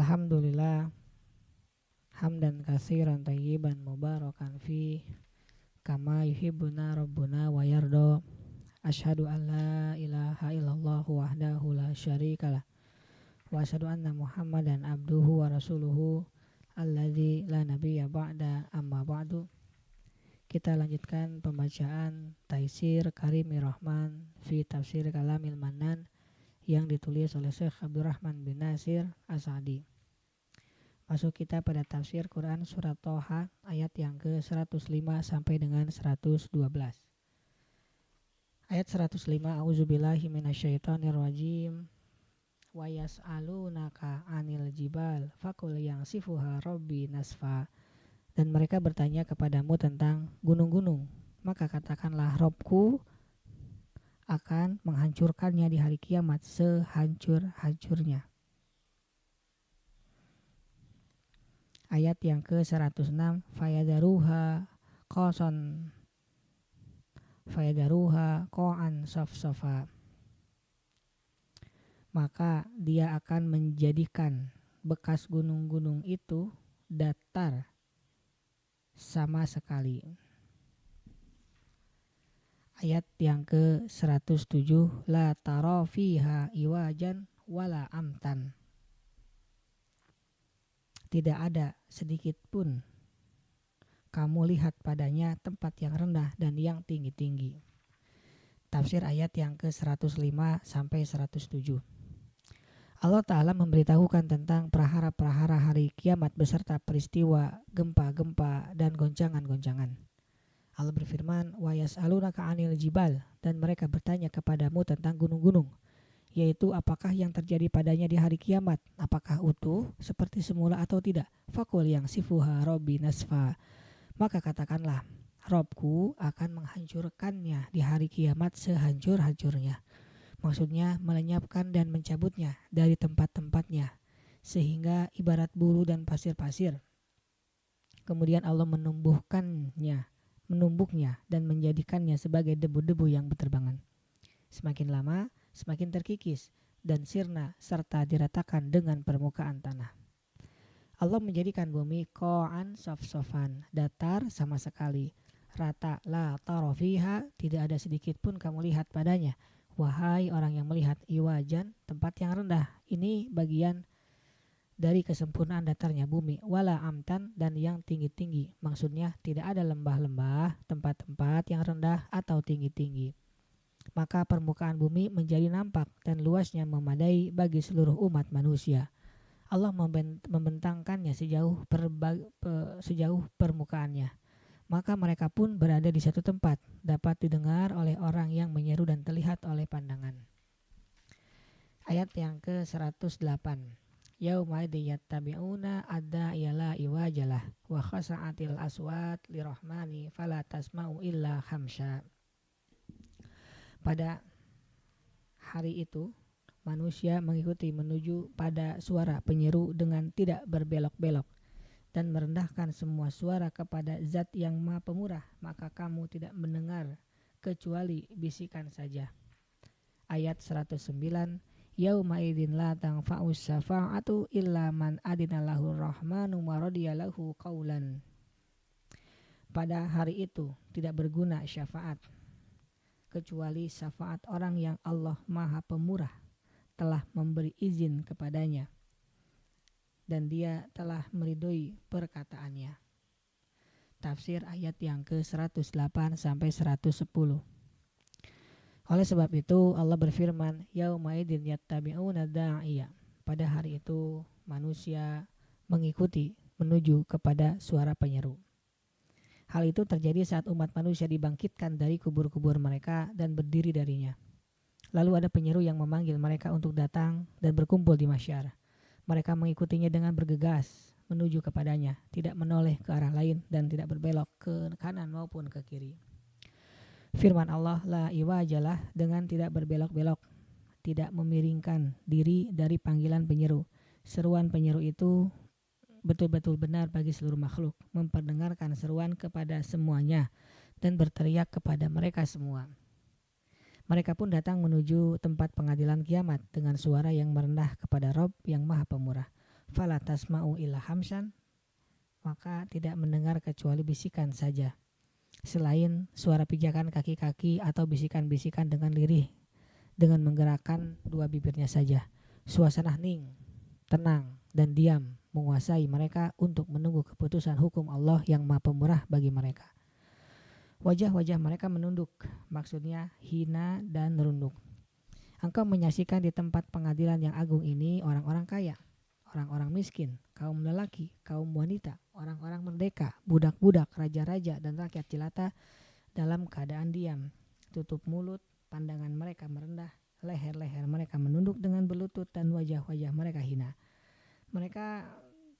Alhamdulillah hamdan katsiran thayyiban mubarakan fi kama yuhibbuna rabbuna wa yarda. Asyhadu an la ilaha illallah wahdahu la syarikalah wa asyhadu anna Muhammadan abduhu wa rasuluhu alladzi la nabiyya ba'da, amma ba'du. Kita lanjutkan pembacaan Taisir Karimir Rahman fi Tafsir Kalamil Mannan yang ditulis oleh Syekh Abdurrahman bin Nasir As-Sa'di. Masuk kita pada tafsir Quran surat Toha ayat yang ke-105 sampai dengan 112. Ayat 105, A'udzubillahi minasyaitonirrajim. Wa yas'alunaka 'anil jibal faqul yansifuha rabbi nasfa. Dan mereka bertanya kepadamu tentang gunung-gunung, maka katakanlah Robku akan menghancurkannya di hari kiamat sehancur-hancurnya. Ayat yang ke-106, fayadaruha qa'an safsafa. Maka dia akan menjadikan bekas gunung-gunung itu datar sama sekali. Ayat yang ke-107, la tara fiha iwajan wala amtan. Tidak ada sedikit pun kamu lihat padanya tempat yang rendah dan yang tinggi-tinggi. Tafsir ayat yang ke-105 sampai 107. Allah Ta'ala memberitahukan tentang prahara-prahara hari kiamat beserta peristiwa gempa-gempa dan goncangan-goncangan. Allah berfirman, wa yas'alunaka 'anil jibal, dan mereka bertanya kepadamu tentang gunung-gunung, yaitu apakah yang terjadi padanya di hari kiamat, apakah utuh seperti semula atau tidak. Faqul yansifuha rabbi nasfa. Maka katakanlah, Robku akan menghancurkannya di hari kiamat sehancur-hancurnya. Maksudnya melenyapkan dan mencabutnya dari tempat-tempatnya sehingga ibarat bulu dan pasir-pasir. Kemudian Allah menumbuknya dan menjadikannya sebagai debu-debu yang berterbangan. Semakin lama semakin terkikis dan sirna serta diratakan dengan permukaan tanah. Allah menjadikan bumi qa'an safsafan, datar sama sekali, rata, la tara fiha, tidak ada sedikit pun kamu lihat padanya. Wahai orang yang melihat, iwajan, tempat yang rendah, ini bagian dari kesempurnaan datarnya bumi, wala amtan, dan yang tinggi-tinggi, maksudnya tidak ada lembah-lembah, tempat-tempat yang rendah atau tinggi-tinggi. Maka permukaan bumi menjadi nampak dan luasnya memadai bagi seluruh umat manusia. Allah membentangkannya sejauh permukaannya. Maka mereka pun berada di satu tempat, dapat didengar oleh orang yang menyeru dan terlihat oleh pandangan. Ayat yang ke-108. Yauma yattabi'una ad-da'iya la iwajalah wa khasa'atil aswat lirahmani fala tasma'u illa khamsha. Pada hari itu, manusia mengikuti menuju pada suara penyeru dengan tidak berbelok-belok dan merendahkan semua suara kepada Zat yang Maha Pemurah, maka kamu tidak mendengar kecuali bisikan saja. Ayat 109, Yauma idzin la tanfa'us syafa'atu illa man adina lahu rahmanu wa radiya lahu qaulan. Pada hari itu tidak berguna syafaat kecuali syafaat orang yang Allah Maha Pemurah telah memberi izin kepadanya dan dia telah meridhoi perkataannya. Tafsir ayat yang ke-108 sampai 110. Oleh sebab itu Allah berfirman, yauma idzin yattabi'una da'iya. Pada hari itu manusia mengikuti menuju kepada suara penyeru. Hal itu terjadi saat umat manusia dibangkitkan dari kubur-kubur mereka dan berdiri darinya. Lalu ada penyeru yang memanggil mereka untuk datang dan berkumpul di mahsyar. Mereka mengikutinya dengan bergegas menuju kepadanya, tidak menoleh ke arah lain dan tidak berbelok ke kanan maupun ke kiri. Firman Allah, la iwajalah, dengan tidak berbelok-belok, tidak memiringkan diri dari panggilan penyeru. Seruan penyeru itu betul-betul benar bagi seluruh makhluk, memperdengarkan seruan kepada semuanya dan berteriak kepada mereka semua. Mereka pun datang menuju tempat pengadilan kiamat dengan suara yang merendah kepada Rabb yang Maha Pemurah. fala tasma'u illa hamsan, maka tidak mendengar kecuali bisikan saja, selain suara pijakan kaki-kaki atau bisikan-bisikan dengan lirih dengan menggerakkan dua bibirnya saja. Suasana hening, tenang, dan diam menguasai mereka untuk menunggu keputusan hukum Allah yang Maha Pemurah bagi mereka. Wajah-wajah mereka menunduk, maksudnya hina dan merunduk. Engkau menyaksikan di tempat pengadilan yang agung ini orang-orang kaya, orang-orang miskin, kaum lelaki, kaum wanita, orang-orang merdeka, budak-budak, raja-raja, dan rakyat jelata dalam keadaan diam, tutup mulut, pandangan mereka merendah, leher-leher mereka menunduk dengan berlutut, dan wajah-wajah mereka hina. Mereka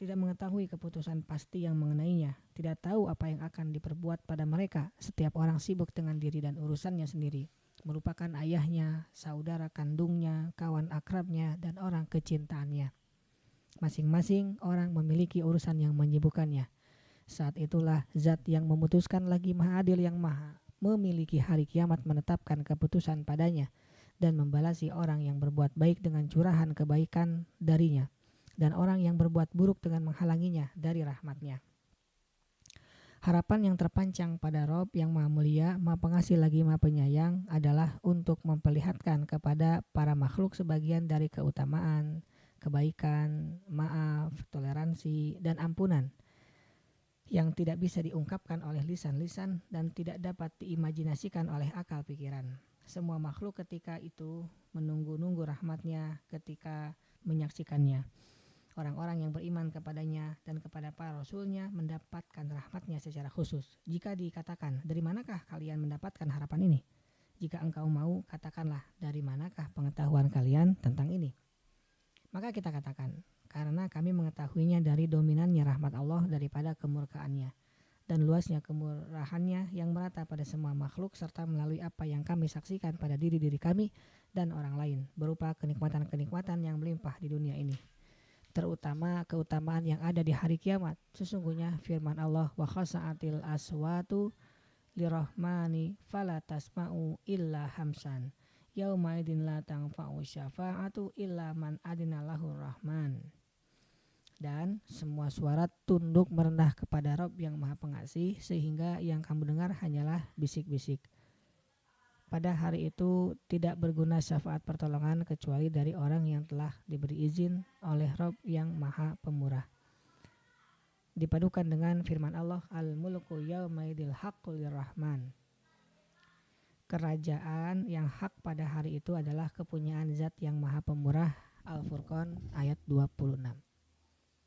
tidak mengetahui keputusan pasti yang mengenainya, tidak tahu apa yang akan diperbuat pada mereka. Setiap orang sibuk dengan diri dan urusannya sendiri, merupakan ayahnya, saudara kandungnya, kawan akrabnya, dan orang kecintaannya. Masing-masing orang memiliki urusan yang menyibukkannya. Saat itulah Zat yang memutuskan lagi Maha Adil yang Maha memiliki hari kiamat menetapkan keputusan padanya dan membalasi orang yang berbuat baik dengan curahan kebaikan darinya, dan orang yang berbuat buruk dengan menghalanginya dari rahmatnya. Harapan yang terpancang pada Rob yang Maha Mulia, Maha Pengasih lagi Maha Penyayang adalah untuk memperlihatkan kepada para makhluk sebagian dari keutamaan, kebaikan, maaf, toleransi, dan ampunan yang tidak bisa diungkapkan oleh lisan-lisan dan tidak dapat diimajinasikan oleh akal pikiran. Semua makhluk ketika itu menunggu-nunggu rahmatnya ketika menyaksikannya. Orang-orang yang beriman kepadanya dan kepada para rasulnya mendapatkan rahmatnya secara khusus. Jika dikatakan, dari manakah kalian mendapatkan harapan ini? Jika engkau mau, katakanlah, dari manakah pengetahuan kalian tentang ini? Maka kita katakan, karena kami mengetahuinya dari dominannya rahmat Allah daripada kemurkaannya, dan luasnya kemurahannya yang merata pada semua makhluk, serta melalui apa yang kami saksikan pada diri-diri kami dan orang lain, berupa kenikmatan-kenikmatan yang melimpah di dunia ini, terutama keutamaan yang ada di hari kiamat. Sesungguhnya firman Allah, wa khasa'atil aswatu lirahmani fala tasma'u illa hamsan yauma idin la tanfa'u syafa'atu illa man adina lahur rahman. Dan semua suara tunduk merendah kepada Rabb yang Maha Pengasih, sehingga yang kamu dengar hanyalah bisik-bisik. Pada hari itu tidak berguna syafaat pertolongan kecuali dari orang yang telah diberi izin oleh Rabb yang Maha Pemurah. Dipadukan dengan firman Allah, al-mulku yaumaidil haqqul rahman. Kerajaan yang hak pada hari itu adalah kepunyaan Zat yang Maha Pemurah. Al-Furqan ayat 26.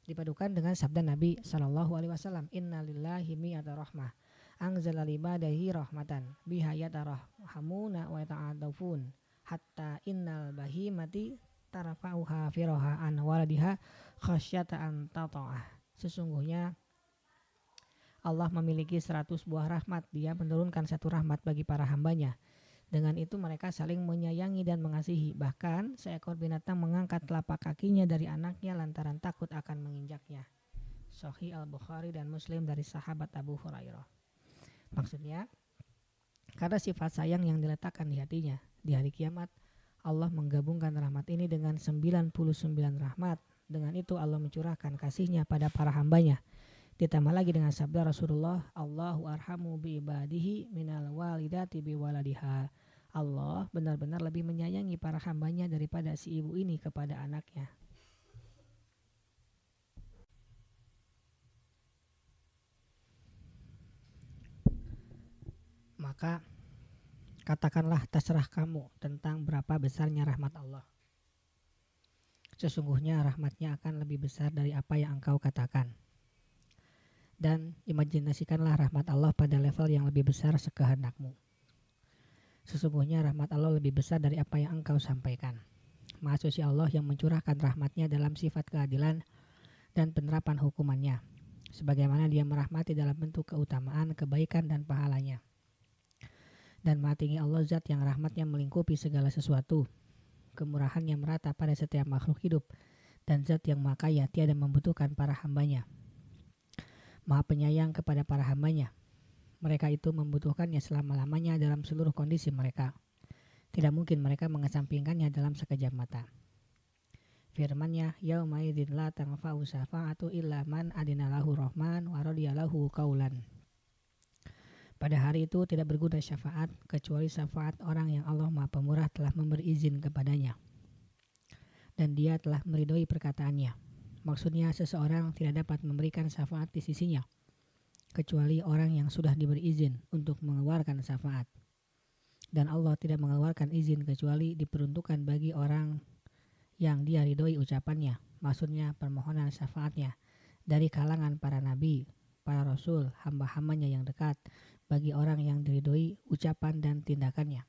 Dipadukan dengan sabda Nabi SAW, inna lillahi mi'ata rahmah anzala libadahi rahmatan biha yatarahhamuna wa yata'adafun hatta innal bahimati tarafa'uha firoha an waladiha khasyata an tata'ah. Sesungguhnya Allah memiliki 100 buah rahmat. Dia menurunkan satu rahmat bagi para hambanya. Dengan itu mereka saling menyayangi dan mengasihi. Bahkan seekor binatang mengangkat telapak kakinya dari anaknya lantaran takut akan menginjaknya. Sahih Al-Bukhari dan Muslim dari sahabat Abu Hurairah. Maksudnya, karena sifat sayang yang diletakkan di hatinya, di hari kiamat Allah menggabungkan rahmat ini dengan 99 rahmat. Dengan itu Allah mencurahkan kasihnya pada para hambanya. Ditambah lagi dengan sabda Rasulullah, Allahu arhamu bi ibadihi minal walidati bi waladiha. Allah benar-benar lebih menyayangi para hambanya daripada si ibu ini kepada anaknya. Maka katakanlah, terserah kamu tentang berapa besarnya rahmat Allah. Sesungguhnya rahmatnya akan lebih besar dari apa yang engkau katakan. Dan imajinasikanlah rahmat Allah pada level yang lebih besar sekehendakmu. Sesungguhnya rahmat Allah lebih besar dari apa yang engkau sampaikan. Maha suci Allah yang mencurahkan rahmatnya dalam sifat keadilan dan penerapan hukumannya, sebagaimana dia merahmati dalam bentuk keutamaan, kebaikan, dan pahalanya. Dan maha tinggi Allah Zat yang rahmatnya melingkupi segala sesuatu, kemurahannya merata pada setiap makhluk hidup, dan Zat yang maha kaya tiada membutuhkan para hambanya. Maha penyayang kepada para hambanya. Mereka itu membutuhkannya selama-lamanya dalam seluruh kondisi mereka. Tidak mungkin mereka mengesampingkannya dalam sekejap mata. Firman-Nya, yauma idzin la tanfa'u syafa'atu illa man adina lahu rahman wa radiya lahu qaulan. Pada hari itu tidak berguna syafaat kecuali syafaat orang yang Allah Maha Pemurah telah memberi izin kepadanya dan Dia telah meridhoi perkataannya. Maksudnya seseorang tidak dapat memberikan syafaat di sisinya kecuali orang yang sudah diberi izin untuk mengeluarkan syafaat. Dan Allah tidak mengeluarkan izin kecuali diperuntukkan bagi orang yang Dia ridhoi ucapannya, maksudnya permohonan syafaatnya, dari kalangan para nabi, para rasul, hamba-hambanya yang dekat, bagi orang yang diridhoi ucapan dan tindakannya,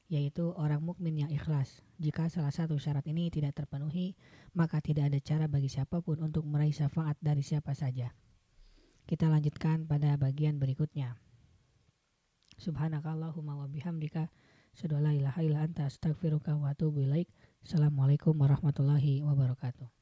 yaitu orang mukmin yang ikhlas. Jika salah satu syarat ini tidak terpenuhi, maka tidak ada cara bagi siapapun untuk meraih syafaat dari siapa saja. Kita lanjutkan pada bagian berikutnya. Subhanakallahumma wa bihamdika, asyhadu an la ilaha illa anta, astaghfiruka wa atubu ilaik. Assalamualaikum warahmatullahi wabarakatuh.